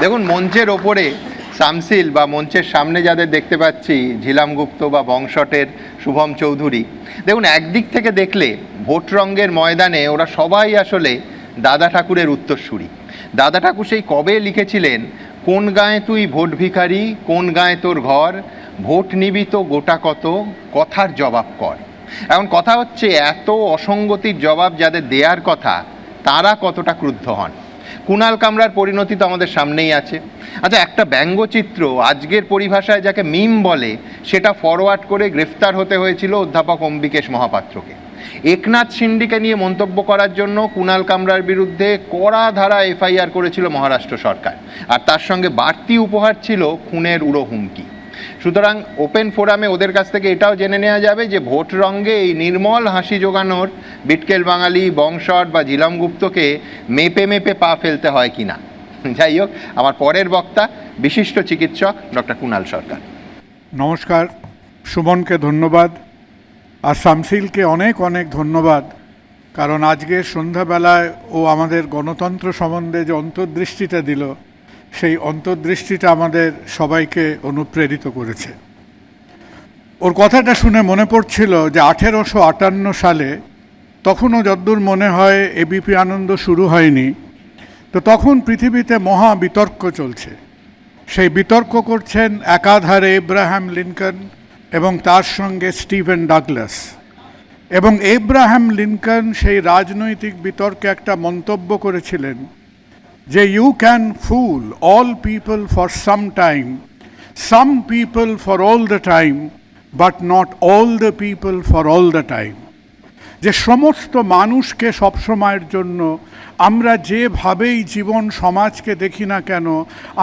দেখুন, মঞ্চের ওপরে শামসিল বা মঞ্চের সামনে যাদের দেখতে পাচ্ছি, ঝিলাম গুপ্ত বা বংশটের শুভম চৌধুরী, দেখুন একদিক থেকে দেখলে ভোট রঙ্গের ময়দানে ওরা সবাই আসলে দাদা ঠাকুরের উত্তরসূরি। দাদা ঠাকুর সেই কবে লিখেছিলেন, কোন গায়ে তুই ভোট ভিখারি, কোন গায়ে তোর ঘর, ভোট নিবি তো গোটা কত, কথার জবাব কর। এখন কথা হচ্ছে, এত অসঙ্গতির জবাব যাদের দেয়ার কথা তারা কতটা ক্রুদ্ধ হন। কুণাল কামরার পরিণতি তো আমাদের সামনেই আছে। আচ্ছা, একটা ব্যঙ্গচিত্র আজকের পরিভাষায় যাকে মিম বলে, সেটা ফরওয়ার্ড করে গ্রেফতার হতে হয়েছিল অধ্যাপক অম্বিকেশ মহাপাত্রকে। একনাথ শিন্ডিকে নিয়ে মন্তব্য করার জন্য কুণাল কামরার বিরুদ্ধে কড়া ধারা এফআইআর করেছিল মহারাষ্ট্র সরকার, আর তার সঙ্গে বাড়তি উপহার ছিল খুনের উড়ো হুমকি। সুতরাং ওপেন ফোরামে ওদের কাছ থেকে এটাও জেনে নেওয়া যাবে যে ভোট রঙ্গে এই নির্মল হাসি জোগানোর বিটকেল বাঙালি, বংশট বা ঝিলাম গুপ্তকে মেপে মেপে পা ফেলতে হয় কিনা। যাই হোক, আমার পরের বক্তা বিশিষ্ট চিকিৎসক ডক্টর কুণাল সরকার। নমস্কার, সুমনকে ধন্যবাদ আর শামসিলকে অনেক অনেক ধন্যবাদ, কারণ আজকে সন্ধ্যাবেলায় ও আমাদের গণতন্ত্র সম্বন্ধে যে অন্তর্দৃষ্টিটা দিল, সেই অন্তর্দৃষ্টিটা আমাদের সবাইকে অনুপ্রেরিত করেছে। ওর কথাটা শুনে মনে পড়ছিল যে 1858 সালে, তখনও যদ্দূর মনে হয় এবিপি আনন্দ শুরু হয়নি, তো তখন পৃথিবীতে মহা বিতর্ক চলছে। সেই বিতর্ক করছেন একাধারে এব্রাহাম লিঙ্কন এবং তার সঙ্গে স্টিভেন ডাগলাস। এবং এব্রাহাম লিঙ্কন সেই রাজনৈতিক বিতর্কে একটা মন্তব্য করেছিলেন যে you can fool all people for some time, some people for all the time, but not all the people for all the time. যে সমস্ত মানুষকে সবসময়ের জন্য আমরা যেভাবেই জীবন সমাজকে দেখি না কেন,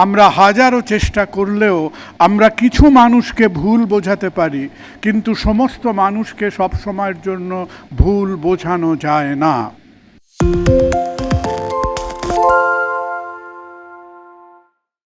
আমরা হাজারো চেষ্টা করলেও আমরা কিছু মানুষকে ভুল বোঝাতে পারি, কিন্তু সমস্ত মানুষকে সবসময়ের জন্য ভুল বোঝানো যায় না।